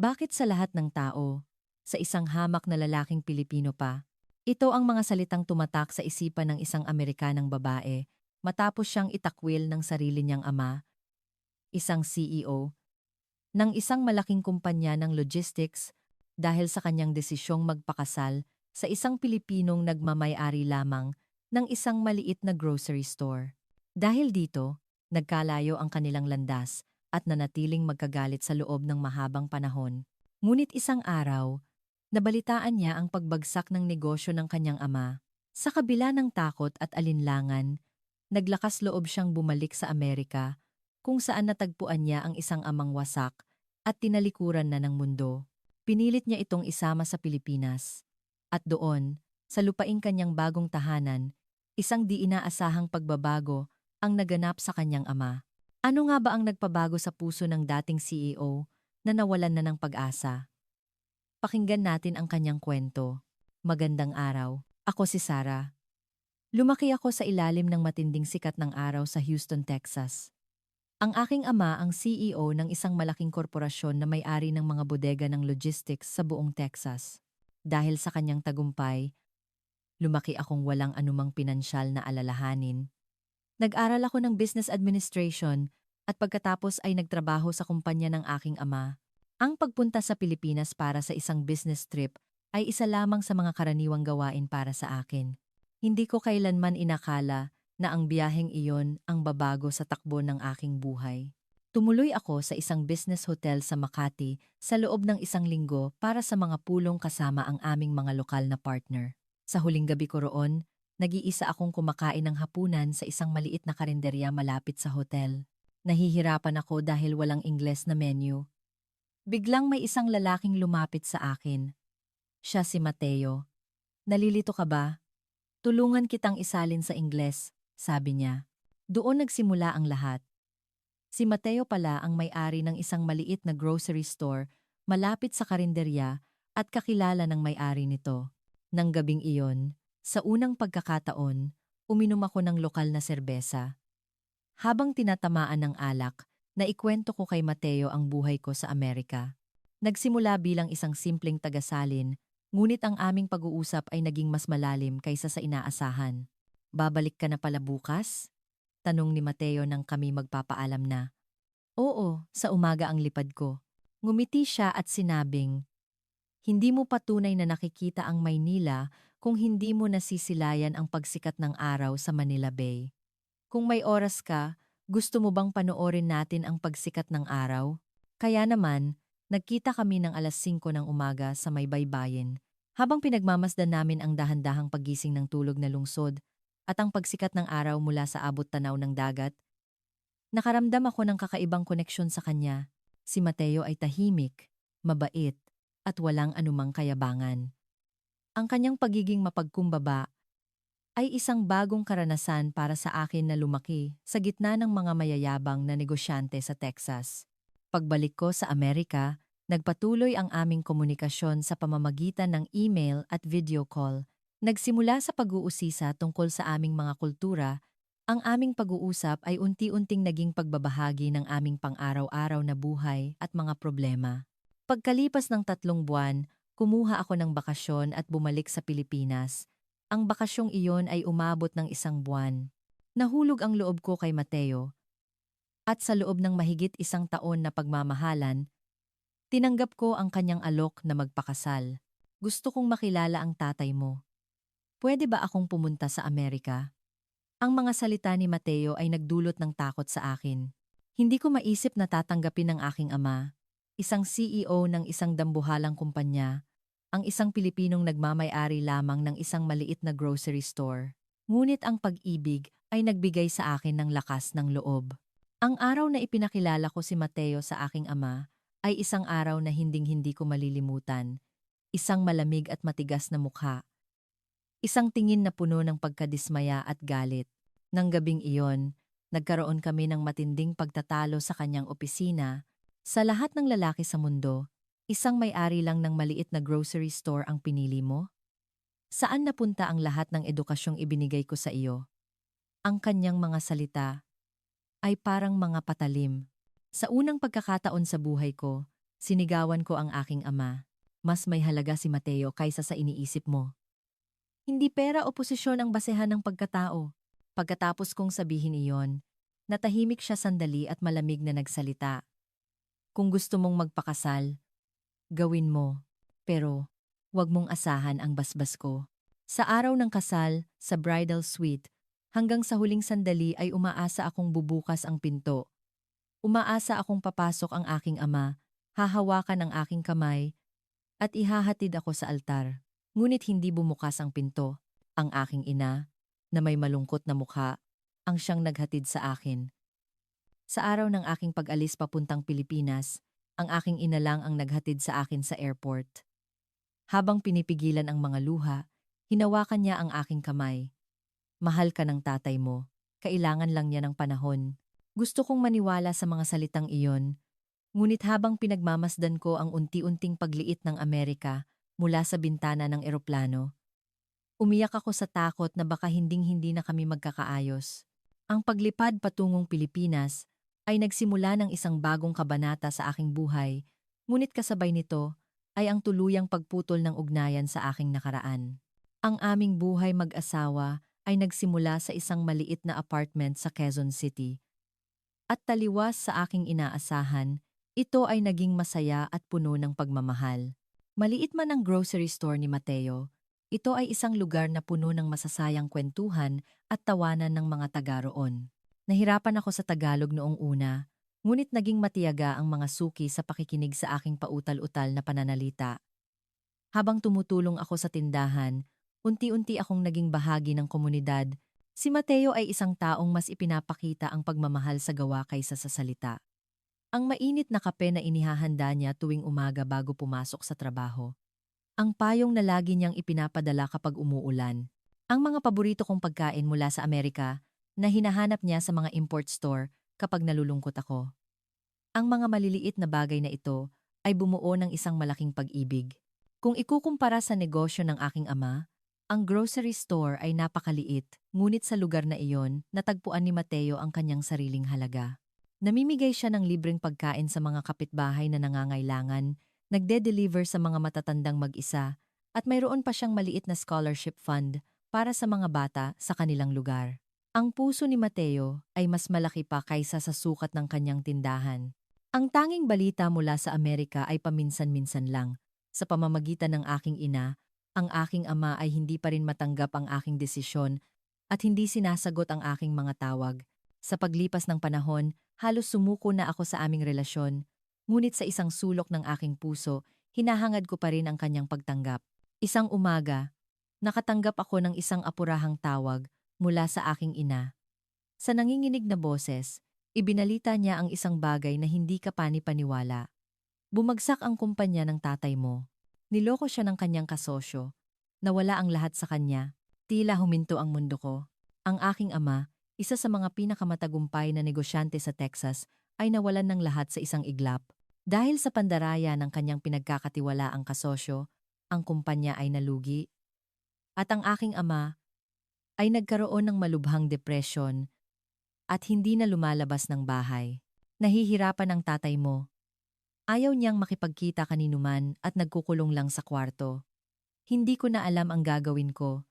Bakit sa lahat ng tao, sa isang hamak na lalaking Pilipino pa, ito ang mga salitang tumatak sa isipan ng isang Amerikanang babae matapos siyang itakwil ng sarili niyang ama, isang CEO, ng isang malaking kumpanya ng logistics dahil sa kanyang desisyong magpakasal sa isang Pilipinong nagmamay-ari lamang ng isang maliit na grocery store. Dahil dito, nagkalayo ang kanilang landas at nanatiling magkagalit sa loob ng mahabang panahon. Ngunit isang araw, nabalitaan niya ang pagbagsak ng negosyo ng kanyang ama. Sa kabila ng takot at alinlangan, naglakas loob siyang bumalik sa Amerika kung saan natagpuan niya ang isang amang wasak at tinalikuran na ng mundo. Pinilit niya itong isama sa Pilipinas. At doon, sa lupaing kanyang bagong tahanan, isang di inaasahang pagbabago ang naganap sa kanyang ama. Ano nga ba ang nagpabago sa puso ng dating CEO na nawalan na ng pag-asa? Pakinggan natin ang kanyang kwento. Magandang araw. Ako si Sarah. Lumaki ako sa ilalim ng matinding sikat ng araw sa Houston, Texas. Ang aking ama ang CEO ng isang malaking korporasyon na may-ari ng mga bodega ng logistics sa buong Texas. Dahil sa kanyang tagumpay, lumaki akong walang anumang pinansyal na alalahanin. Nag-aral ako ng business administration at pagkatapos ay nagtrabaho sa kumpanya ng aking ama. Ang pagpunta sa Pilipinas para sa isang business trip ay isa lamang sa mga karaniwang gawain para sa akin. Hindi ko kailanman inakala na ang biyaheng iyon ang babago sa takbo ng aking buhay. Tumuloy ako sa isang business hotel sa Makati sa loob ng isang linggo para sa mga pulong kasama ang aming mga lokal na partner. Sa huling gabi ko roon, nag-iisa akong kumakain ng hapunan sa isang maliit na karinderya malapit sa hotel. Nahihirapan ako dahil walang Ingles na menu. Biglang may isang lalaking lumapit sa akin. Siya si Mateo. Nalilito ka ba? Tulungan kitang isalin sa Ingles, sabi niya. Doon nagsimula ang lahat. Si Mateo pala ang may-ari ng isang maliit na grocery store malapit sa karinderya at kakilala ng may-ari nito. Nang gabing iyon, sa unang pagkakataon, uminom ako ng lokal na serbesa. Habang tinatamaan ng alak, naikwento ko kay Mateo ang buhay ko sa Amerika. Nagsimula bilang isang simpleng tagasalin, ngunit ang aming pag-uusap ay naging mas malalim kaysa sa inaasahan. Babalik ka na pala bukas? Tanong ni Mateo nang kami magpapaalam na. Oo, sa umaga ang lipad ko. Ngumiti siya at sinabing, hindi mo patunay na nakikita ang Maynila kung hindi mo nasisilayan ang pagsikat ng araw sa Manila Bay. Kung may oras ka, gusto mo bang panoorin natin ang pagsikat ng araw? Kaya naman, nagkita kami ng 5:00 ng umaga sa may baybayin, habang pinagmamasdan namin ang dahan-dahang paggising ng tulog na lungsod at ang pagsikat ng araw mula sa abot tanaw ng dagat. Nakaramdam ako ng kakaibang koneksyon sa kanya. Si Mateo ay tahimik, mabait, at walang anumang kayabangan. Ang kanyang pagiging mapagkumbaba ay isang bagong karanasan para sa akin na lumaki sa gitna ng mga mayayabang na negosyante sa Texas. Pagbalik ko sa Amerika, nagpatuloy ang aming komunikasyon sa pamamagitan ng email at video call. Nagsimula sa pag-uusisa tungkol sa aming mga kultura, ang aming pag-uusap ay unti-unting naging pagbabahagi ng aming pang-araw-araw na buhay at mga problema. Pagkalipas ng 3 buwan, kumuha ako ng bakasyon at bumalik sa Pilipinas. Ang bakasyong iyon ay umabot ng 1 buwan. Nahulog ang loob ko kay Mateo. At sa loob ng mahigit 1 taon na pagmamahalan, tinanggap ko ang kanyang alok na magpakasal. Gusto kong makilala ang tatay mo. Pwede ba akong pumunta sa Amerika? Ang mga salita ni Mateo ay nagdulot ng takot sa akin. Hindi ko maisip na tatanggapin ng aking ama, isang CEO ng isang dambuhalang kumpanya, ang isang Pilipinong nagmamay-ari lamang ng isang maliit na grocery store. Ngunit ang pag-ibig ay nagbigay sa akin ng lakas ng loob. Ang araw na ipinakilala ko si Mateo sa aking ama ay isang araw na hinding-hindi ko malilimutan. Isang malamig at matigas na mukha. Isang tingin na puno ng pagkadismaya at galit. Nang gabing iyon, nagkaroon kami ng matinding pagtatalo sa kanyang opisina. Sa lahat ng lalaki sa mundo, isang may-ari lang ng maliit na grocery store ang pinili mo? Saan napunta ang lahat ng edukasyong ibinigay ko sa iyo? Ang kanyang mga salita ay parang mga patalim. Sa unang pagkakataon sa buhay ko, Sinigawan ko ang aking ama. Mas may halaga si Mateo kaysa sa iniisip mo. Hindi pera o posisyon ang basehan ng pagkatao. Pagkatapos kong sabihin iyon, natahimik siya sandali at malamig na nagsalita. Kung gusto mong magpakasal, gawin mo. Pero, wag mong asahan ang basbas ko. Sa araw ng kasal, sa bridal suite, hanggang sa huling sandali ay umaasa akong bubukas ang pinto. Umaasa akong papasok ang aking ama, hahawakan ang aking kamay, at ihahatid ako sa altar. Ngunit hindi bumukas ang pinto. Ang aking ina, na may malungkot na mukha, ang siyang naghatid sa akin. Sa araw ng aking pag-alis papuntang Pilipinas, ang aking ina lang ang naghatid sa akin sa airport. Habang pinipigilan ang mga luha, hinawakan niya ang aking kamay. Mahal ka ng tatay mo. Kailangan lang niya ng panahon. Gusto kong maniwala sa mga salitang iyon. Ngunit habang pinagmamasdan ko ang unti-unting pagliit ng Amerika mula sa bintana ng eroplano, umiyak ako sa takot na baka hinding-hindi na kami magkakaayos. Ang paglipad patungong Pilipinas ay nagsimula ng isang bagong kabanata sa aking buhay, ngunit kasabay nito ay ang tuluyang pagputol ng ugnayan sa aking nakaraan. Ang aming buhay mag-asawa ay nagsimula sa isang maliit na apartment sa Quezon City. At taliwas sa aking inaasahan, ito ay naging masaya at puno ng pagmamahal. Maliit man ang grocery store ni Mateo, ito ay isang lugar na puno ng masasayang kwentuhan at tawanan ng mga taga roon. Nahirapan ako sa Tagalog noong una, ngunit naging matiyaga ang mga suki sa pakikinig sa aking pautal-utal na pananalita. Habang tumutulong ako sa tindahan, unti-unti akong naging bahagi ng komunidad. Si Mateo ay isang taong mas ipinapakita ang pagmamahal sa gawa kaysa sa salita. Ang mainit na kape na inihahanda niya tuwing umaga bago pumasok sa trabaho. Ang payong na lagi niyang ipinapadala kapag umuulan. Ang mga paborito kong pagkain mula sa Amerika na hinahanap niya sa mga import store kapag nalulungkot ako. Ang mga maliliit na bagay na ito ay bumuo ng isang malaking pag-ibig. Kung ikukumpara sa negosyo ng aking ama, ang grocery store ay napakaliit, ngunit sa lugar na iyon, natagpuan ni Mateo ang kanyang sariling halaga. Namimigay siya ng libreng pagkain sa mga kapitbahay na nangangailangan, nagde-deliver sa mga matatandang mag-isa, at mayroon pa siyang maliit na scholarship fund para sa mga bata sa kanilang lugar. Ang puso ni Mateo ay mas malaki pa kaysa sa sukat ng kanyang tindahan. Ang tanging balita mula sa Amerika ay paminsan-minsan lang. Sa pamamagitan ng aking ina, ang aking ama ay hindi pa rin matanggap ang aking desisyon at hindi sinasagot ang aking mga tawag. Sa paglipas ng panahon, halos sumuko na ako sa aming relasyon, ngunit sa isang sulok ng aking puso, hinahangad ko pa rin ang kanyang pagtanggap. Isang umaga, nakatanggap ako ng isang apurahang tawag mula sa aking ina. Sa nanginginig na boses, ibinalita niya ang isang bagay na hindi ka pani-paniwala. Bumagsak ang kumpanya ng tatay mo. Niloko siya ng kanyang kasosyo. Nawala ang lahat sa kanya. Tila huminto ang mundo ko. Ang aking ama, isa sa mga pinakamatagumpay na negosyante sa Texas, ay nawalan ng lahat sa isang iglap. Dahil sa pandaraya ng kanyang pinagkakatiwalaang kasosyo, ang kumpanya ay nalugi. At ang aking ama ay nagkaroon ng malubhang depresyon at hindi na lumalabas ng bahay. Nahihirapan ang tatay mo. Ayaw niyang makipagkita kaninuman at nagkukulong lang sa kwarto. Hindi ko na alam ang gagawin ko.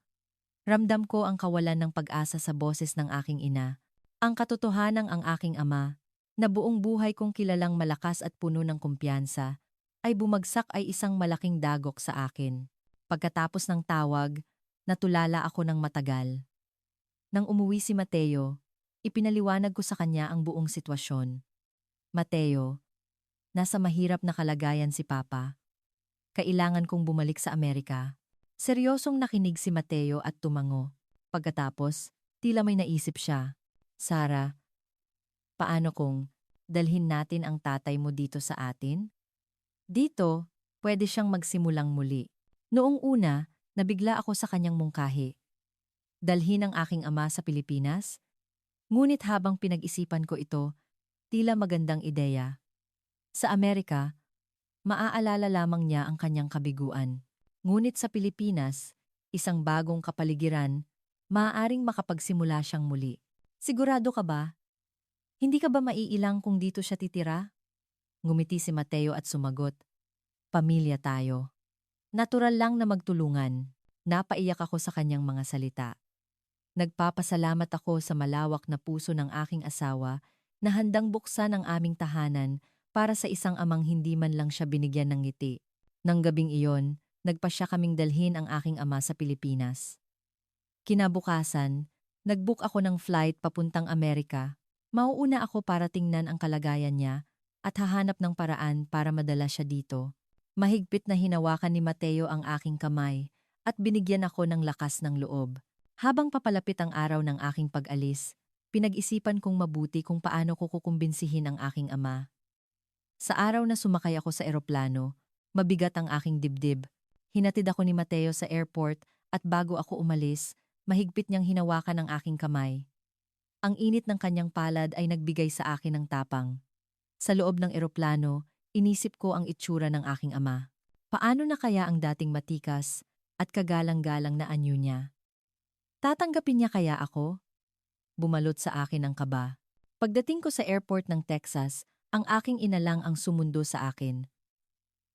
Ramdam ko ang kawalan ng pag-asa sa boses ng aking ina. Ang katotohanang ang aking ama, na buong buhay kong kilalang malakas at puno ng kumpiyansa, ay bumagsak ay isang malaking dagok sa akin. Pagkatapos ng tawag, natulala ako ng matagal. Nang umuwi si Mateo, ipinaliwanag ko sa kanya ang buong sitwasyon. Mateo, nasa mahirap na kalagayan si Papa. Kailangan kong bumalik sa Amerika. Seryosong nakinig si Mateo at tumango. Pagkatapos, tila may naisip siya. Sarah, paano kung dalhin natin ang tatay mo dito sa atin? Dito, pwede siyang magsimulang muli. Noong una, nabigla ako sa kanyang mungkahi. Dalhin ang aking ama sa Pilipinas? Ngunit habang pinag-isipan ko ito, tila magandang ideya. Sa Amerika, maaalala lamang niya ang kanyang kabiguan. Ngunit sa Pilipinas, isang bagong kapaligiran, maaaring makapagsimula siyang muli. Sigurado ka ba? Hindi ka ba maiilang kung dito siya titira? Ngumiti si Mateo at sumagot, "Pamilya tayo." Natural lang na magtulungan. Napaiyak ako sa kanyang mga salita. Nagpapasalamat ako sa malawak na puso ng aking asawa na handang buksan ang aming tahanan para sa isang amang hindi man lang siya binigyan ng ngiti. Nang gabing iyon, nagpasya kaming dalhin ang aking ama sa Pilipinas. Kinabukasan, nag-book ako ng flight papuntang Amerika. Mauuna ako para tingnan ang kalagayan niya at hahanap ng paraan para madala siya dito. Mahigpit na hinawakan ni Mateo ang aking kamay at binigyan ako ng lakas ng loob. Habang papalapit ang araw ng aking pag-alis, pinag-isipan kong mabuti kung paano ko kukumbinsihin ang aking ama. Sa araw na sumakay ako sa eroplano, mabigat ang aking dibdib. Hinatid ako ni Mateo sa airport at bago ako umalis, mahigpit niyang hinawakan ang aking kamay. Ang init ng kanyang palad ay nagbigay sa akin ng tapang. Sa loob ng eroplano, inisip ko ang itsura ng aking ama. Paano na kaya ang dating matikas at kagalang-galang na anyo niya? Tatanggapin niya kaya ako? Bumalot sa akin ang kaba. Pagdating ko sa airport ng Texas, ang aking ina lang ang sumundo sa akin.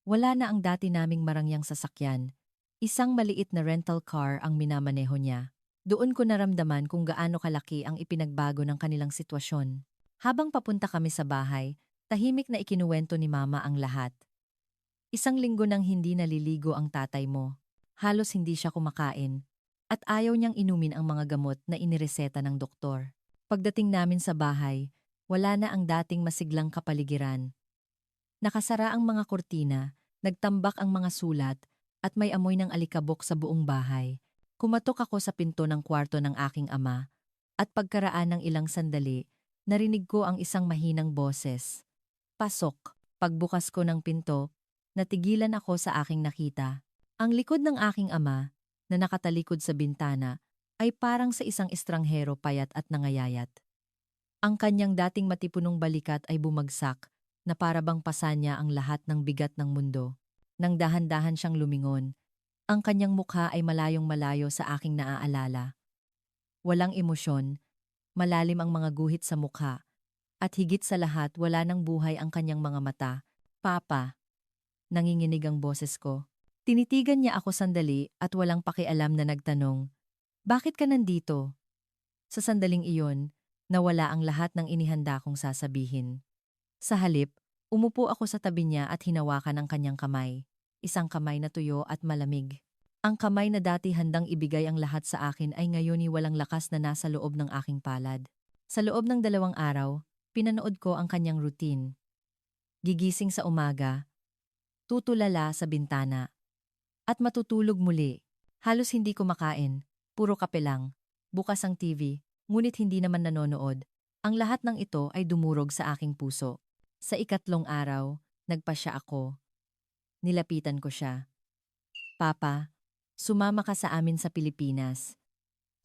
Wala na ang dati naming marangyang sasakyan. Isang maliit na rental car ang minamaneho niya. Doon ko naramdaman kung gaano kalaki ang ipinagbago ng kanilang sitwasyon. Habang papunta kami sa bahay, tahimik na ikinuwento ni Mama ang lahat. Isang linggo nang hindi naliligo ang tatay mo. Halos hindi siya kumakain. At ayaw niyang inumin ang mga gamot na inireseta ng doktor. Pagdating namin sa bahay, wala na ang dating masiglang kapaligiran. Nakasara ang mga kurtina, nagtambak ang mga sulat, at may amoy ng alikabok sa buong bahay. Kumatok ako sa pinto ng kwarto ng aking ama, at pagkaraan ng ilang sandali, narinig ko ang isang mahinang boses. Pasok. Pagbukas ko ng pinto, natigilan ako sa aking nakita. Ang likod ng aking ama, na nakatalikod sa bintana, ay parang sa isang estranghero payat at nangayayat. Ang kanyang dating matipunong balikat ay bumagsak, na parabang pasa niya ang lahat ng bigat ng mundo. Nang dahan-dahan siyang lumingon, ang kanyang mukha ay malayong malayo sa aking naaalala. Walang emosyon, malalim ang mga guhit sa mukha, at higit sa lahat wala nang buhay ang kanyang mga mata. "Papa," nanginginig ang boses ko. Tinitigan niya ako sandali at walang pakialam na nagtanong, "Bakit ka nandito?" Sa sandaling iyon, nawala ang lahat ng inihanda kong sasabihin. Sa halip, umupo ako sa tabi niya at hinawakan ang kanyang kamay. Isang kamay na tuyo at malamig. Ang kamay na dati handang ibigay ang lahat sa akin ay ngayon walang lakas na nasa loob ng aking palad. Sa loob ng 2 araw, pinanood ko ang kanyang routine. Gigising sa umaga, tutulala sa bintana, at matutulog muli. Halos hindi kumakain, puro kape lang. Bukas ang TV, ngunit hindi naman nanonood. Ang lahat ng ito ay dumurog sa aking puso. Sa 3 araw, nagpasya ako. Nilapitan ko siya. "Papa, sumama ka sa amin sa Pilipinas.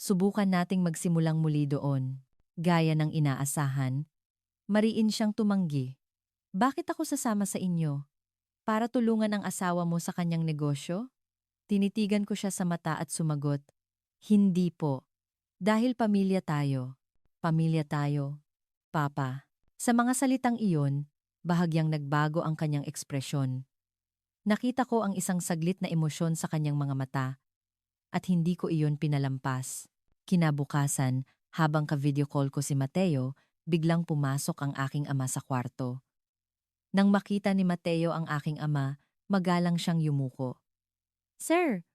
Subukan nating magsimulang muli doon." Gaya ng inaasahan, mariin siyang tumanggi. "Bakit ako sasama sa inyo? Para tulungan ang asawa mo sa kanyang negosyo?" Tinitigan ko siya sa mata at sumagot, "Hindi po. Dahil pamilya tayo. Pamilya tayo, Papa." Sa mga salitang iyon, bahagyang nagbago ang kanyang ekspresyon. Nakita ko ang isang saglit na emosyon sa kanyang mga mata, at hindi ko iyon pinalampas. Kinabukasan, habang ka-video call ko si Mateo, biglang pumasok ang aking ama sa kwarto. Nang makita ni Mateo ang aking ama, magalang siyang yumuko. "Sir,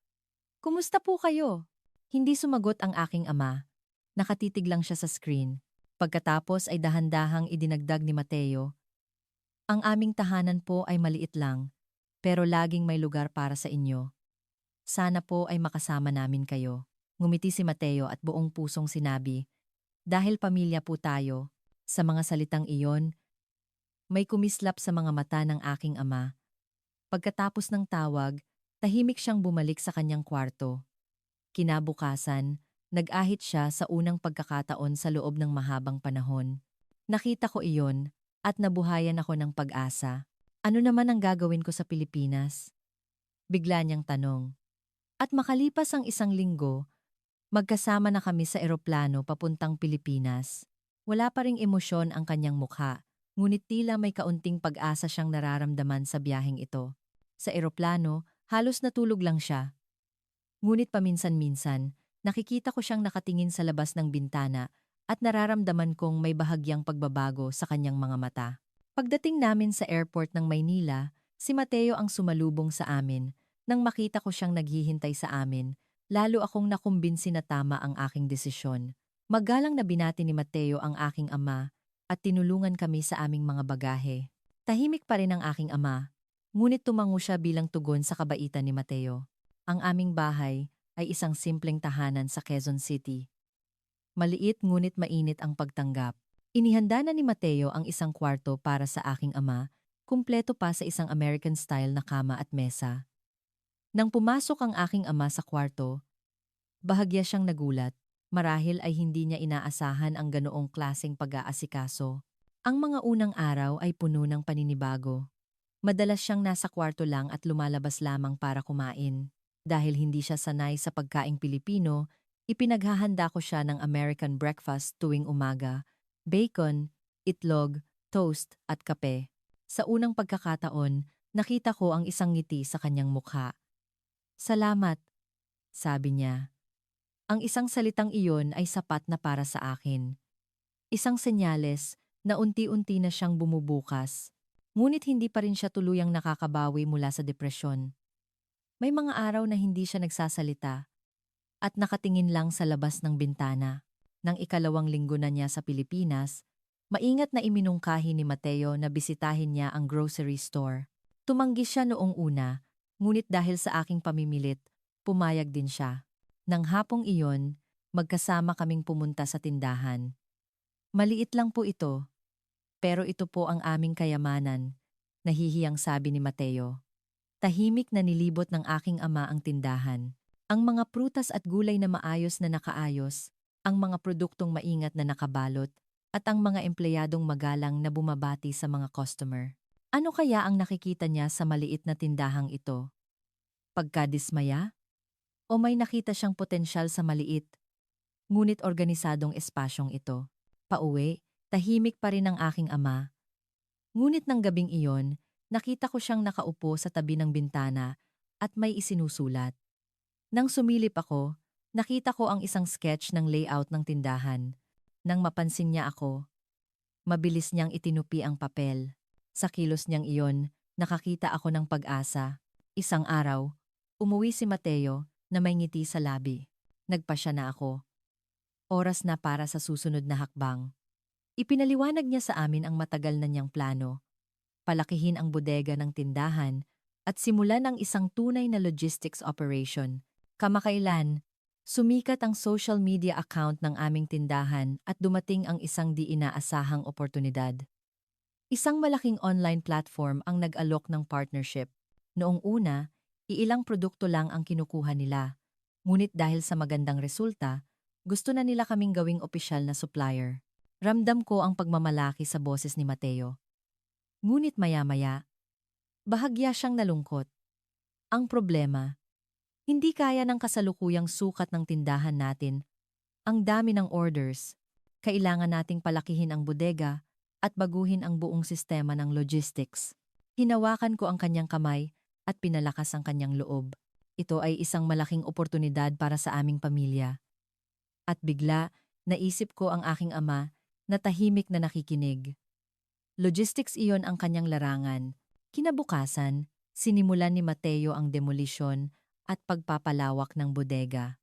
kumusta po kayo?" Hindi sumagot ang aking ama. Nakatitig lang siya sa screen. Pagkatapos ay dahan-dahang idinagdag ni Mateo, "Ang aming tahanan po ay maliit lang, pero laging may lugar para sa inyo. Sana po ay makasama namin kayo." Ngumiti si Mateo at buong pusong sinabi, "Dahil pamilya po tayo." Sa mga salitang iyon, may kumislap sa mga mata ng aking ama. Pagkatapos ng tawag, tahimik siyang bumalik sa kanyang kwarto. Kinabukasan, nag-ahit siya sa unang pagkakataon sa loob ng mahabang panahon. Nakita ko iyon at nabuhayan ako ng pag-asa. "Ano naman ang gagawin ko sa Pilipinas?" Bigla niyang tanong. At makalipas ang 1 linggo, magkasama na kami sa eroplano papuntang Pilipinas. Wala pa ring emosyon ang kanyang mukha, Ngunit tila may kaunting pag-asa siyang nararamdaman sa biyaheng ito. Sa eroplano, halos natulog lang siya. Ngunit paminsan-minsan, nakikita ko siyang nakatingin sa labas ng bintana at nararamdaman kong may bahagyang pagbabago sa kanyang mga mata. Pagdating namin sa airport ng Maynila, si Mateo ang sumalubong sa amin. Nang makita ko siyang naghihintay sa amin, lalo akong nakumbinsi na tama ang aking desisyon. Magalang na binati ni Mateo ang aking ama at tinulungan kami sa aming mga bagahe. Tahimik pa rin ang aking ama, ngunit tumango siya bilang tugon sa kabaitan ni Mateo. Ang aming bahay ay isang simpleng tahanan sa Quezon City. Maliit ngunit mainit ang pagtanggap. Inihanda na ni Mateo ang isang kwarto para sa aking ama, kumpleto pa sa isang American-style na kama at mesa. Nang pumasok ang aking ama sa kwarto, bahagya siyang nagulat. Marahil ay hindi niya inaasahan ang ganoong klaseng pag-aasikaso. Ang mga unang araw ay puno ng paninibago. Madalas siyang nasa kwarto lang at lumalabas lamang para kumain. Dahil hindi siya sanay sa pagkaing Pilipino, ipinaghahanda ko siya ng American breakfast tuwing umaga, bacon, itlog, toast at kape. Sa unang pagkakataon, nakita ko ang isang ngiti sa kanyang mukha. "Salamat," sabi niya. Ang isang salitang iyon ay sapat na para sa akin. Isang senyales na unti-unti na siyang bumubukas. Ngunit hindi pa rin siya tuluyang nakakabawi mula sa depresyon. May mga araw na hindi siya nagsasalita at nakatingin lang sa labas ng bintana. Nang ikalawang linggo na niya sa Pilipinas, maingat na iminungkahi ni Mateo na bisitahin niya ang grocery store. Tumanggi siya noong una, ngunit dahil sa aking pamimilit, pumayag din siya. Nang hapong iyon, magkasama kaming pumunta sa tindahan. "Maliit lang po ito, pero ito po ang aming kayamanan," nahihiyang sabi ni Mateo. Tahimik na nilibot ng aking ama ang tindahan. Ang mga prutas at gulay na maayos na nakaayos, ang mga produktong maingat na nakabalot, at ang mga empleyadong magalang na bumabati sa mga customer. Ano kaya ang nakikita niya sa maliit na tindahang ito? Pagkadismaya? O may nakita siyang potensyal sa maliit, ngunit organisadong espasyong ito? Pauwi, tahimik pa rin ang aking ama. Ngunit ng gabing iyon, nakita ko siyang nakaupo sa tabi ng bintana at may isinusulat. Nang sumilip ako, nakita ko ang isang sketch ng layout ng tindahan. Nang mapansin niya ako, mabilis niyang itinupi ang papel. Sa kilos niyang iyon, nakakita ako ng pag-asa. Isang araw, umuwi si Mateo na may ngiti sa labi. Nagpasya na ako. Oras na para sa susunod na hakbang. Ipinaliwanag niya sa amin ang matagal na niyang plano. Palakihin ang bodega ng tindahan at simulan ang isang tunay na logistics operation. Kamakailan, sumikat ang social media account ng aming tindahan at dumating ang isang di inaasahang oportunidad. Isang malaking online platform ang nag-alok ng partnership. Noong una, iilang produkto lang ang kinukuha nila. Ngunit dahil sa magandang resulta, gusto na nila kaming gawing opisyal na supplier. Ramdam ko ang pagmamalaki sa boses ni Mateo. Ngunit maya-maya, bahagya siyang nalungkot. Ang problema, hindi kaya ng kasalukuyang sukat ng tindahan natin. Ang dami ng orders. Kailangan nating palakihin ang bodega at baguhin ang buong sistema ng logistics. Hinawakan ko ang kanyang kamay at pinalakas ang kanyang loob. Ito ay isang malaking oportunidad para sa aming pamilya. At bigla, naisip ko ang aking ama na tahimik na nakikinig. Logistics iyon ang kanyang larangan. Kinabukasan, sinimulan ni Mateo ang demolisyon at pagpapalawak ng bodega.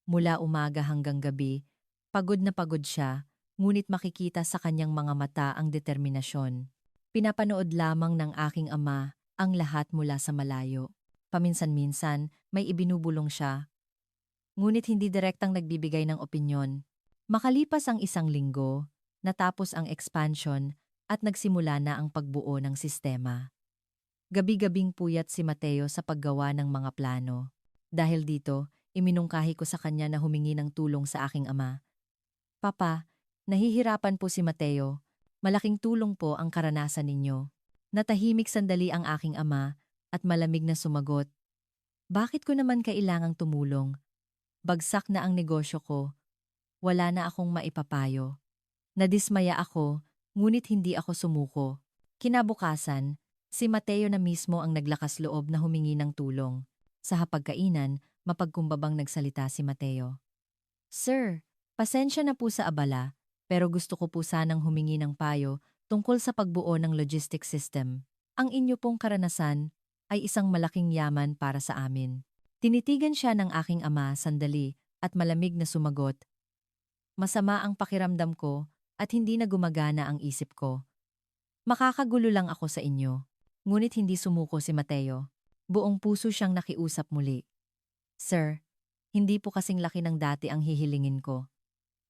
Mula umaga hanggang gabi, pagod na pagod siya, ngunit makikita sa kanyang mga mata ang determinasyon. Pinapanood lamang ng aking ama ang lahat mula sa malayo. Paminsan-minsan, may ibinubulong siya, ngunit hindi direktang nagbibigay ng opinyon. Makalipas ang isang linggo, natapos ang expansion at nagsimula na ang pagbuo ng sistema. Gabi-gabing puyat si Mateo sa paggawa ng mga plano. Dahil dito, iminungkahi ko sa kanya na humingi ng tulong sa aking ama. "Papa, nahihirapan po si Mateo. Malaking tulong po ang karanasan ninyo." Natahimik sandali ang aking ama at malamig na sumagot. "Bakit ko naman kailangang tumulong? Bagsak na ang negosyo ko. Wala na akong maipapayo." Nadismaya ako, ngunit hindi ako sumuko. Kinabukasan, si Mateo na mismo ang naglakas loob na humingi ng tulong. Sa hapagkainan, mapagkumbabang nagsalita si Mateo. Sir, pasensya na po sa abala, pero gusto ko po sanang humingi ng payo tungkol sa pagbuo ng logistic system. Ang inyo pong karanasan ay isang malaking yaman para sa amin. Tinitigan siya ng aking ama sandali at malamig na sumagot. Masama ang pakiramdam ko at hindi na gumagana ang isip ko. Makakagulo lang ako sa inyo. Ngunit hindi sumuko si Mateo. Buong puso siyang nakiusap muli. Sir, hindi po kasing laki ng dati ang hihilingin ko.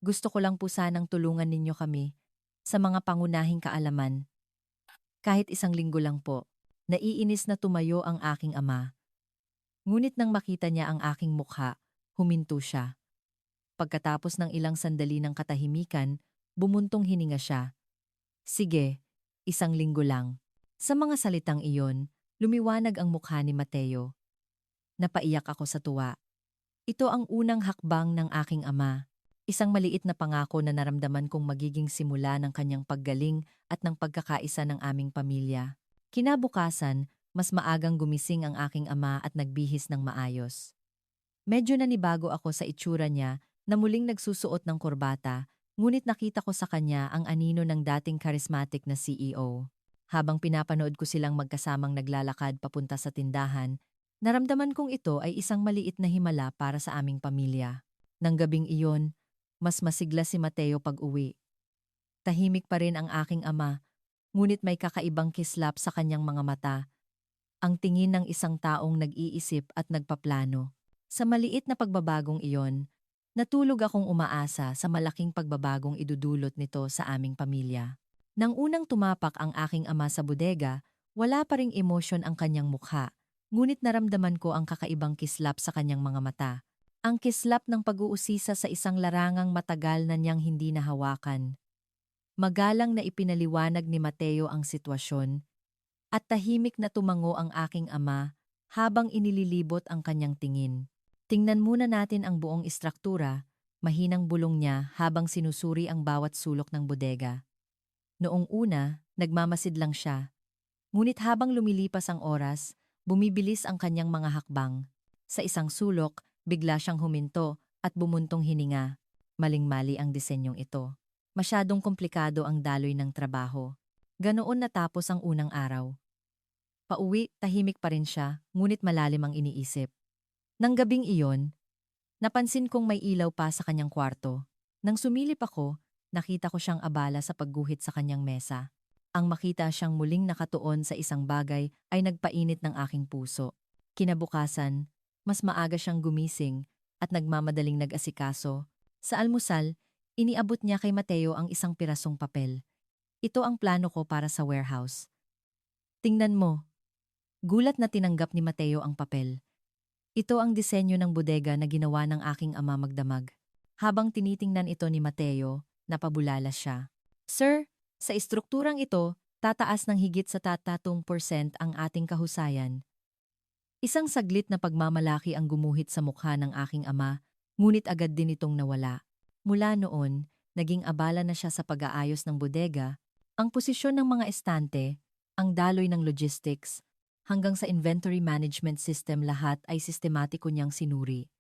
Gusto ko lang po sanang tulungan ninyo kami sa mga pangunahing kaalaman. Kahit isang linggo lang po, naiinis na tumayo ang aking ama. Ngunit nang makita niya ang aking mukha, huminto siya. Pagkatapos ng ilang sandali ng katahimikan, bumuntong hininga siya. Sige, isang linggo lang. Sa mga salitang iyon, lumiwanag ang mukha ni Mateo. Napaiyak ako sa tuwa. Ito ang unang hakbang ng aking ama. Isang maliit na pangako na naramdaman kong magiging simula ng kanyang paggaling at ng pagkakaisa ng aming pamilya. Kinabukasan, mas maagang gumising ang aking ama at nagbihis ng maayos. Medyo nanibago ako sa itsura niya na muling nagsusuot ng kurbata, ngunit nakita ko sa kanya ang anino ng dating charismatic na CEO. Habang pinapanood ko silang magkasamang naglalakad papunta sa tindahan, naramdaman kong ito ay isang maliit na himala para sa aming pamilya. Nang gabing iyon, mas masigla si Mateo pag-uwi. Tahimik pa rin ang aking ama, ngunit may kakaibang kislap sa kanyang mga mata. Ang tingin ng isang taong nag-iisip at nagpaplano. Sa maliit na pagbabagong iyon, natulog akong umaasa sa malaking pagbabagong idudulot nito sa aming pamilya. Nang unang tumapak ang aking ama sa bodega, wala pa ring emosyon ang kanyang mukha, ngunit naramdaman ko ang kakaibang kislap sa kanyang mga mata. Ang kislap ng pag-uusisa sa isang larangang matagal na niyang hindi nahawakan. Magalang na ipinaliwanag ni Mateo ang sitwasyon, at tahimik na tumango ang aking ama habang inililibot ang kanyang tingin. Tingnan muna natin ang buong istruktura, mahinang bulong niya habang sinusuri ang bawat sulok ng bodega. Noong una, nagmamasid lang siya. Ngunit habang lumilipas ang oras, bumibilis ang kanyang mga hakbang. Sa isang sulok, bigla siyang huminto at bumuntong hininga. Maling-mali ang disenyong ito. Masyadong komplikado ang daloy ng trabaho. Ganoon natapos ang unang araw. Pauwi, tahimik pa rin siya, ngunit malalim ang iniisip. Nang gabing iyon, napansin kong may ilaw pa sa kanyang kwarto. Nang sumilip ako, nakita ko siyang abala sa pagguhit sa kanyang mesa. Ang makita siyang muling nakatuon sa isang bagay ay nagpainit ng aking puso. Kinabukasan, mas maaga siyang gumising at nagmamadaling nag-asikaso. Sa almusal, iniabot niya kay Mateo ang isang pirasong papel. Ito ang plano ko para sa warehouse. Tingnan mo. Gulat na tinanggap ni Mateo ang papel. Ito ang disenyo ng bodega na ginawa ng aking ama magdamag. Habang tinitingnan ito ni Mateo, napabulala siya. Sir, sa istrukturang ito, tataas ng higit sa 30% ang ating kahusayan. Isang saglit na pagmamalaki ang gumuhit sa mukha ng aking ama, ngunit agad din itong nawala. Mula noon, naging abala na siya sa pag-aayos ng bodega, ang posisyon ng mga estante, ang daloy ng logistics, hanggang sa inventory management system lahat ay sistematiko niyang sinuri.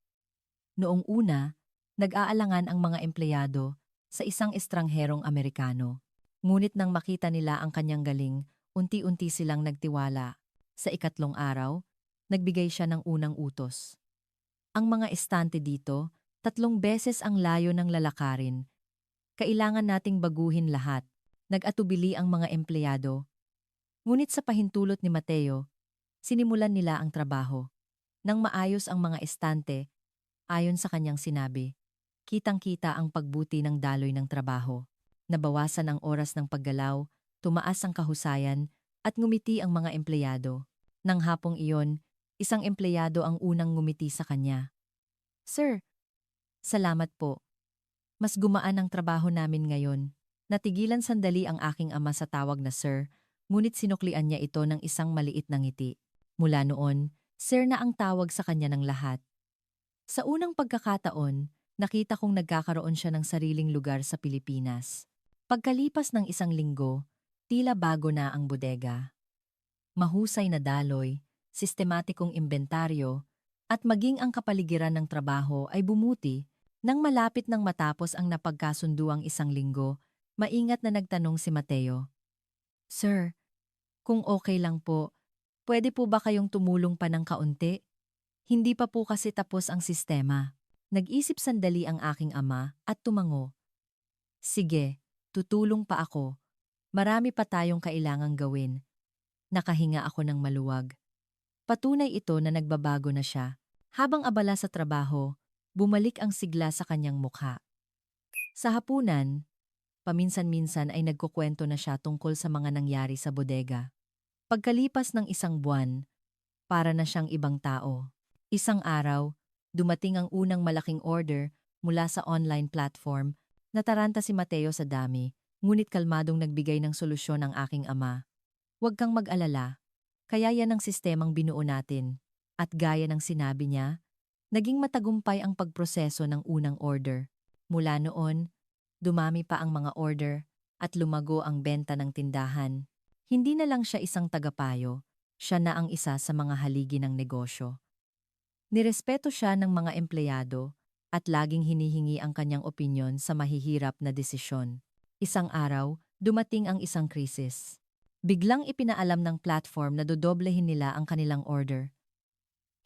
Noong una, nag-aalangan ang mga empleyado sa isang estrangherong Amerikano. Ngunit nang makita nila ang kanyang galing, unti-unti silang nagtiwala. Sa ikatlong araw, nagbigay siya ng unang utos. Ang mga estante dito, 3 beses ang layo ng lalakarin. Kailangan nating baguhin lahat. Nag-atubili ang mga empleyado. Ngunit sa pahintulot ni Mateo, sinimulan nila ang trabaho. Nang maayos ang mga estante, ayon sa kanyang sinabi, kitang-kita ang pagbuti ng daloy ng trabaho. Nabawasan ang oras ng paggalaw, tumaas ang kahusayan, at ngumiti ang mga empleyado. Nang hapong iyon, isang empleyado ang unang ngumiti sa kanya. Sir, salamat po. Mas gumaan ang trabaho namin ngayon. Natigilan sandali ang aking ama sa tawag na sir, ngunit sinuklian niya ito ng isang maliit na ngiti. Mula noon, sir na ang tawag sa kanya ng lahat. Sa unang pagkakataon, nakita kong nagkakaroon siya ng sariling lugar sa Pilipinas. Pagkalipas ng isang linggo, tila bago na ang bodega. Mahusay na daloy, sistematikong inventaryo, at maging ang kapaligiran ng trabaho ay bumuti. Nang malapit nang matapos ang napagkasunduang isang linggo, maingat na nagtanong si Mateo. Sir, kung okay lang po, pwede po ba kayong tumulong pa ng kaunti? Hindi pa po kasi tapos ang sistema. Nag-isip sandali ang aking ama at tumango. Sige, tutulong pa ako. Marami pa tayong kailangang gawin. Nakahinga ako ng maluwag. Patunay ito na nagbabago na siya. Habang abala sa trabaho, bumalik ang sigla sa kanyang mukha. Sa hapunan, paminsan-minsan ay nagkukwento na siya tungkol sa mga nangyari sa bodega. Pagkalipas ng isang buwan, para na siyang ibang tao. Isang araw, dumating ang unang malaking order mula sa online platform. Nataranta si Mateo sa dami, ngunit kalmadong nagbigay ng solusyon ang aking ama. Huwag kang mag-alala, kaya yan ang sistemang binuo natin. At gaya ng sinabi niya, naging matagumpay ang pagproseso ng unang order. Mula noon, dumami pa ang mga order at lumago ang benta ng tindahan. Hindi na lang siya isang tagapayo, siya na ang isa sa mga haligi ng negosyo. Nirespeto siya ng mga empleyado at laging hinihingi ang kanyang opinyon sa mahihirap na desisyon. Isang araw, dumating ang isang krisis. Biglang ipinaalam ng platform na dodoblehin nila ang kanilang order.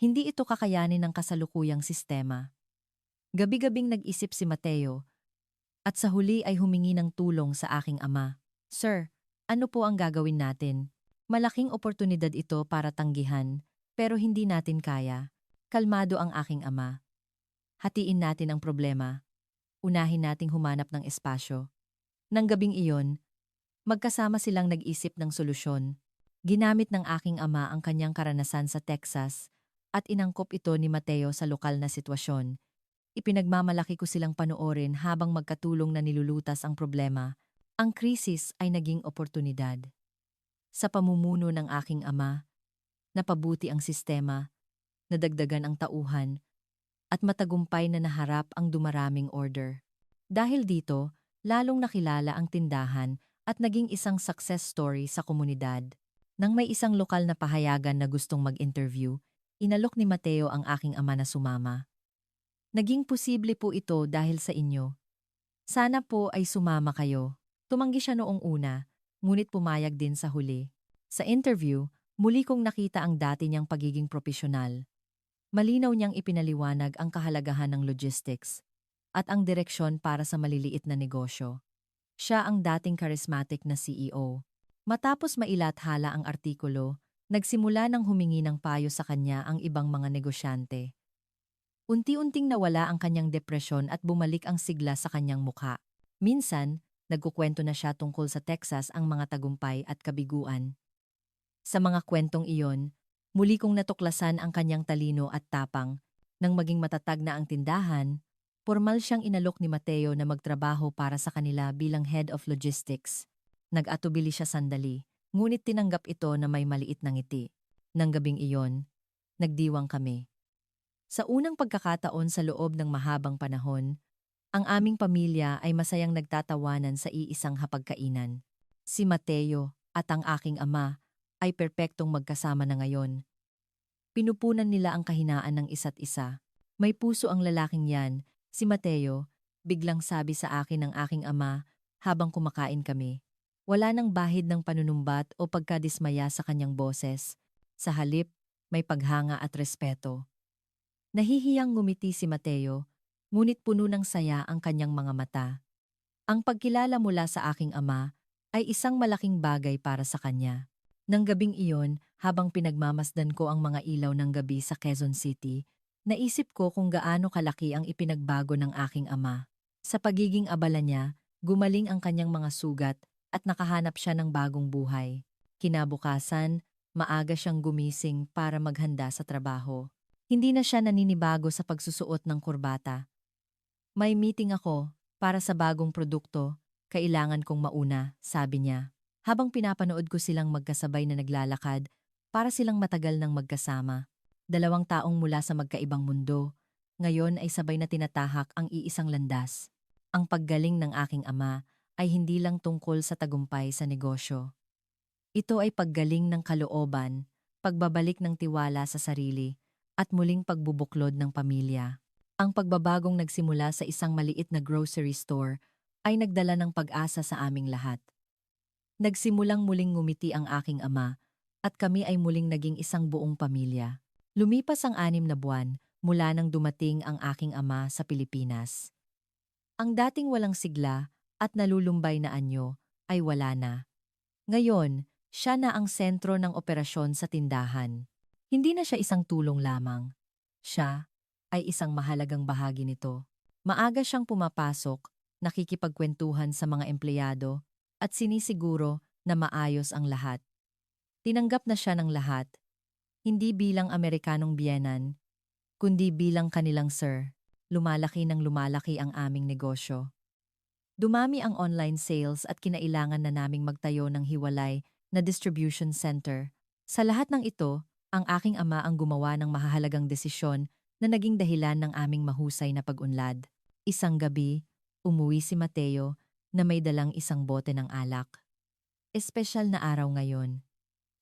Hindi ito kakayanin ng kasalukuyang sistema. Gabi-gabing nag-isip si Mateo at sa huli ay humingi ng tulong sa aking ama. Sir, ano po ang gagawin natin? Malaking oportunidad ito para tanggihan, pero hindi natin kaya. Kalmado ang aking ama. Hatiin natin ang problema. Unahin nating humanap ng espasyo. Nang gabing iyon, magkasama silang nag-isip ng solusyon. Ginamit ng aking ama ang kanyang karanasan sa Texas at inangkop ito ni Mateo sa lokal na sitwasyon. Ipinagmamalaki ko silang panoorin habang magkatulong na nilulutas ang problema. Ang krisis ay naging oportunidad. Sa pamumuno ng aking ama, napabuti ang sistema, nadagdagan ang tauhan, at matagumpay na naharap ang dumaraming order. Dahil dito, lalong nakilala ang tindahan at naging isang success story sa komunidad. Nang may isang lokal na pahayagan na gustong mag-interview, inalok ni Mateo ang aking ama na sumama. Naging posible po ito dahil sa inyo. Sana po ay sumama kayo. Tumanggi siya noong una, ngunit pumayag din sa huli. Sa interview, muli kong nakita ang dati niyang pagiging propesyonal. Malinaw niyang ipinaliwanag ang kahalagahan ng logistics at ang direksyon para sa maliliit na negosyo. Siya ang dating charismatic na CEO. Matapos mailathala ang artikulo, nagsimula ng humingi ng payo sa kanya ang ibang mga negosyante. Unti-unting nawala ang kanyang depresyon at bumalik ang sigla sa kanyang mukha. Minsan, nagkukwento na siya tungkol sa Texas ang mga tagumpay at kabiguan. Sa mga kwentong iyon, muli kong natuklasan ang kanyang talino at tapang. Nang maging matatag na ang tindahan, formal siyang inalok ni Mateo na magtrabaho para sa kanila bilang head of logistics. Nag-atubili siya sandali, ngunit tinanggap ito na may maliit na ngiti. Nang gabing iyon, nagdiwang kami. Sa unang pagkakataon sa loob ng mahabang panahon, ang aming pamilya ay masayang nagtatawanan sa iisang hapagkainan. Si Mateo at ang aking ama ay perpektong magkasama na ngayon. Pinupunan nila ang kahinaan ng isa't isa. May puso ang lalaking yan, si Mateo, biglang sabi sa akin ng aking ama habang kumakain kami. Wala nang bahid ng panunumbat o pagkadismaya sa kanyang boses. Sa halip, may paghanga at respeto. Nahihiyang ngumiti si Mateo, ngunit puno ng saya ang kanyang mga mata. Ang pagkilala mula sa aking ama ay isang malaking bagay para sa kanya. Nang gabing iyon, habang pinagmamasdan ko ang mga ilaw ng gabi sa Quezon City, naisip ko kung gaano kalaki ang ipinagbago ng aking ama. Sa pagiging abala niya, gumaling ang kanyang mga sugat at nakahanap siya ng bagong buhay. Kinabukasan, maaga siyang gumising para maghanda sa trabaho. Hindi na siya naninibago sa pagsusuot ng kurbata. May meeting ako para sa bagong produkto, kailangan kong mauna, sabi niya. Habang pinapanood ko silang magkasabay na naglalakad, para silang matagal nang magkasama. 2 taong mula sa magkaibang mundo, ngayon ay sabay na tinatahak ang iisang landas. Ang paggaling ng aking ama ay hindi lang tungkol sa tagumpay sa negosyo. Ito ay paggaling ng kalooban, pagbabalik ng tiwala sa sarili, at muling pagbubuklod ng pamilya. Ang pagbabagong nagsimula sa isang maliit na grocery store ay nagdala ng pag-asa sa aming lahat. Nagsimulang muling ngumiti ang aking ama at kami ay muling naging isang buong pamilya. Lumipas ang 6 na buwan mula nang dumating ang aking ama sa Pilipinas. Ang dating walang sigla at nalulumbay na anyo ay wala na. Ngayon, siya na ang sentro ng operasyon sa tindahan. Hindi na siya isang tulong lamang. Siya ay isang mahalagang bahagi nito. Maaga siyang pumapasok, nakikipagkwentuhan sa mga empleyado, at sinisiguro na maayos ang lahat. Tinanggap na siya ng lahat, hindi bilang Amerikanong biyenan, kundi bilang kanilang sir. Lumalaki ng lumalaki ang aming negosyo. Dumami ang online sales at kinailangan na naming magtayo ng hiwalay na distribution center. Sa lahat ng ito, ang aking ama ang gumawa ng mahahalagang desisyon na naging dahilan ng aming mahusay na pag-unlad. Isang gabi, umuwi si Mateo na may dalang isang bote ng alak. Espesyal na araw ngayon.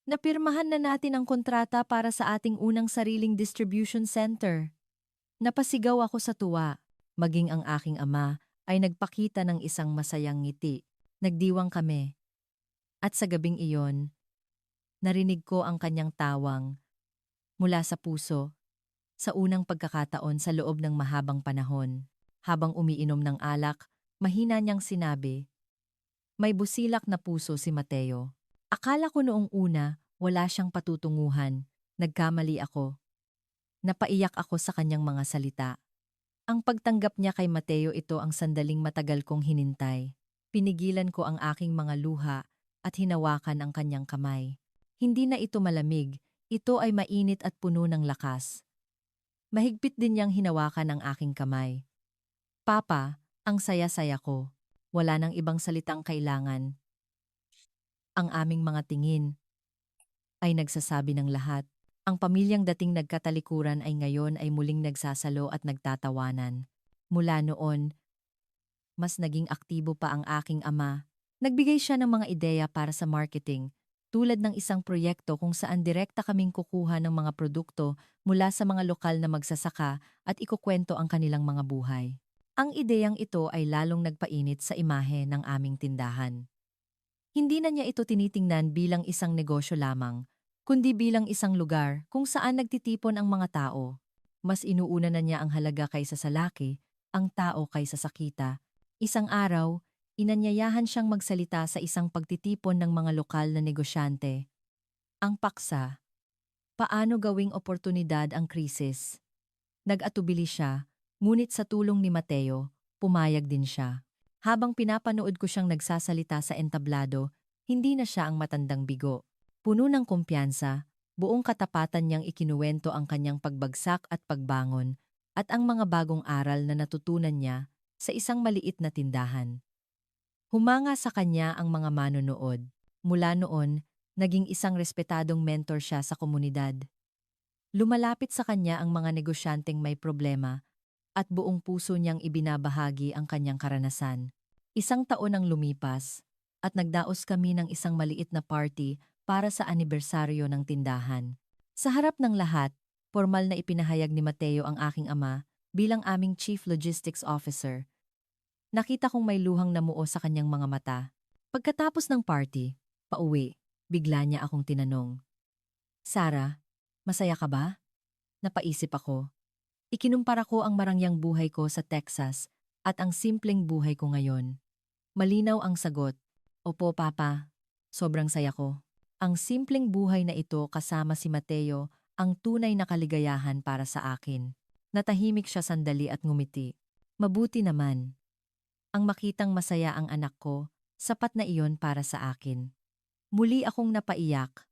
Napirmahan na natin ang kontrata para sa ating unang sariling distribution center. Napasigaw ako sa tuwa, maging ang aking ama ay nagpakita ng isang masayang ngiti. Nagdiwang kami. At sa gabing iyon, narinig ko ang kanyang tawang mula sa puso sa unang pagkakataon sa loob ng mahabang panahon. Habang umiinom ng alak, mahina niyang sinabi, "May busilak na puso si Mateo." Akala ko noong una wala siyang patutunguhan. Nagkamali ako. Napaiyak ako sa kanyang mga salita. Ang pagtanggap niya kay Mateo, ito ang sandaling matagal kong hinintay. Pinigilan ko ang aking mga luha at hinawakan ang kanyang kamay. Hindi na ito malamig, ito ay mainit at puno ng lakas. Mahigpit din niyang hinawakan ang aking kamay. "Papa, ang saya-saya ko. Wala nang ibang salitang kailangan." Ang aming mga tingin ay nagsasabi ng lahat. Ang pamilyang dating nagkatalikuran ay ngayon ay muling nagsasalo at nagtatawanan. Mula noon, mas naging aktibo pa ang aking ama. Nagbigay siya ng mga ideya para sa marketing, tulad ng isang proyekto kung saan direkta kaming kukuha ng mga produkto mula sa mga lokal na magsasaka at ikukwento ang kanilang mga buhay. Ang ideyang ito ay lalong nagpainit sa imahe ng aming tindahan. Hindi na niya ito tinitingnan bilang isang negosyo lamang, kundi bilang isang lugar kung saan nagtitipon ang mga tao. Mas inuuna na niya ang halaga kaysa sa laki, ang tao kaysa sa kita. Isang araw, inanyayahan siyang magsalita sa isang pagtitipon ng mga lokal na negosyante. Ang paksa, paano gawing oportunidad ang krisis? Nag-atubili siya, ngunit sa tulong ni Mateo, pumayag din siya. Habang pinapanood ko siyang nagsasalita sa entablado, hindi na siya ang matandang bigo. Puno ng kumpiyansa, buong katapatan niyang ikinuwento ang kanyang pagbagsak at pagbangon at ang mga bagong aral na natutunan niya sa isang maliit na tindahan. Humanga sa kanya ang mga manonood. Mula noon, naging isang respetadong mentor siya sa komunidad. Lumalapit sa kanya ang mga negosyanteng may problema at buong puso niyang ibinabahagi ang kanyang karanasan. Isang taon ang lumipas at nagdaos kami ng isang maliit na party para sa anibersaryo ng tindahan. Sa harap ng lahat, formal na ipinahayag ni Mateo ang aking ama bilang aming Chief Logistics Officer. Nakita kong may luhang namuo sa kanyang mga mata. Pagkatapos ng party, pauwi, bigla niya akong tinanong, "Sarah, masaya ka ba?" Napaisip ako. Ikinumpara ko ang marangyang buhay ko sa Texas at ang simpleng buhay ko ngayon. Malinaw ang sagot, "Opo, Papa. Sobrang saya ko." Ang simpleng buhay na ito kasama si Mateo ang tunay na kaligayahan para sa akin. Natahimik siya sandali at ngumiti. Mabuti naman. Ang makitang masaya ang anak ko, sapat na iyon para sa akin. Muli akong napaiyak.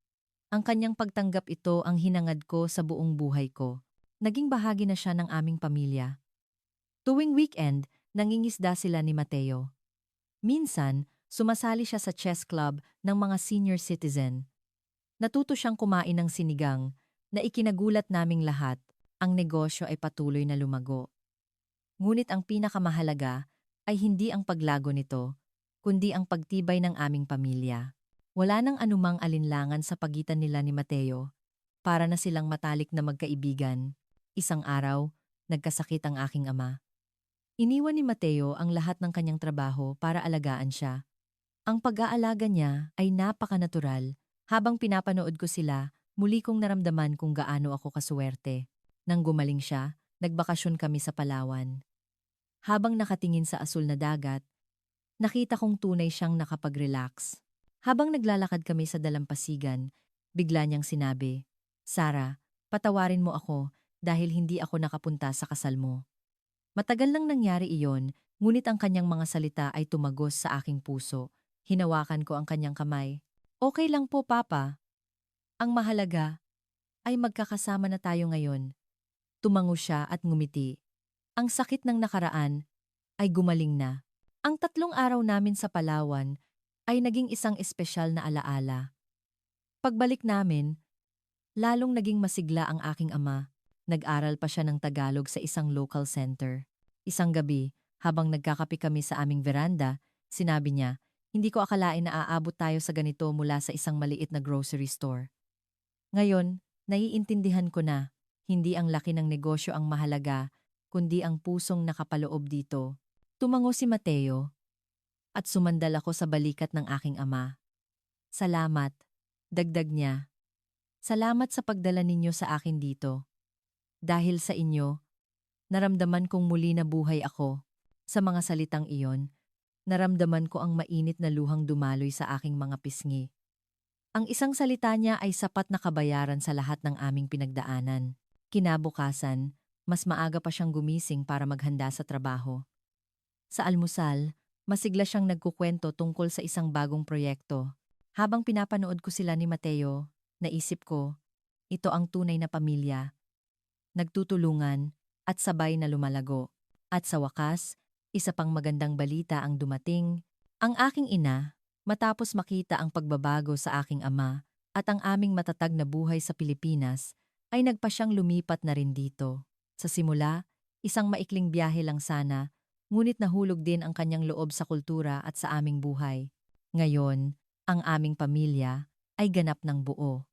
Ang kanyang pagtanggap, ito ang hinangad ko sa buong buhay ko. Naging bahagi na siya ng aming pamilya. Tuwing weekend, nangingisda sila ni Mateo. Minsan, sumasali siya sa chess club ng mga senior citizen. Natuto siyang kumain ng sinigang na ikinagulat naming lahat. Ang negosyo ay patuloy na lumago. Ngunit ang pinakamahalaga ay hindi ang paglago nito, kundi ang pagtibay ng aming pamilya. Wala nang anumang alinlangan sa pagitan nila ni Mateo, para na silang matalik na magkaibigan. Isang araw, nagkasakit ang aking ama. Iniwan ni Mateo ang lahat ng kanyang trabaho para alagaan siya. Ang pag-aalaga niya ay napakanatural. Habang pinapanood ko sila, muli kong naramdaman kung gaano ako kasuwerte. Nang gumaling siya, nagbakasyon kami sa Palawan. Habang nakatingin sa asul na dagat, nakita kong tunay siyang nakapag-relax. Habang naglalakad kami sa dalampasigan, bigla niyang sinabi, "Sarah, patawarin mo ako dahil hindi ako nakapunta sa kasal mo." Matagal nang nangyari iyon, ngunit ang kanyang mga salita ay tumagos sa aking puso. Hinawakan ko ang kanyang kamay. "Okay lang po, Papa. Ang mahalaga ay magkakasama na tayo ngayon." Tumango siya at ngumiti. Ang sakit ng nakaraan ay gumaling na. Ang 3 araw namin sa Palawan ay naging isang espesyal na alaala. Pagbalik namin, lalong naging masigla ang aking ama. Nag-aral pa siya ng Tagalog sa isang local center. Isang gabi, habang nagkakape kami sa aming veranda, sinabi niya, "Hindi ko akalain na aabot tayo sa ganito mula sa isang maliit na grocery store." Ngayon, naiintindihan ko na, hindi ang laki ng negosyo ang mahalaga, kundi ang pusong nakapaloob dito. Tumango si Mateo at sumandal ako sa balikat ng aking ama. "Salamat," dagdag niya. "Salamat sa pagdala ninyo sa akin dito. Dahil sa inyo, naramdaman kong muli na buhay ako." Sa mga salitang iyon, naramdaman ko ang mainit na luhang dumaloy sa aking mga pisngi. Ang isang salita niya ay sapat na kabayaran sa lahat ng aming pinagdaanan. Kinabukasan, mas maaga pa siyang gumising para maghanda sa trabaho. Sa almusal, masigla siyang nagkukwento tungkol sa isang bagong proyekto. Habang pinapanood ko sila ni Mateo, naisip ko, ito ang tunay na pamilya. Nagtutulungan at sabay na lumalago. At sa wakas, isa pang magandang balita ang dumating. Ang aking ina, matapos makita ang pagbabago sa aking ama at ang aming matatag na buhay sa Pilipinas, ay nagpa siyang lumipat na rin dito. Sa simula, isang maikling biyahe lang sana, ngunit nahulog din ang kanyang loob sa kultura at sa aming buhay. Ngayon, ang aming pamilya ay ganap ng buo.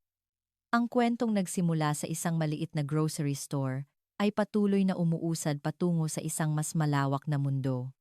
Ang kwentong nagsimula sa isang maliit na grocery store ay patuloy na umuusad patungo sa isang mas malawak na mundo.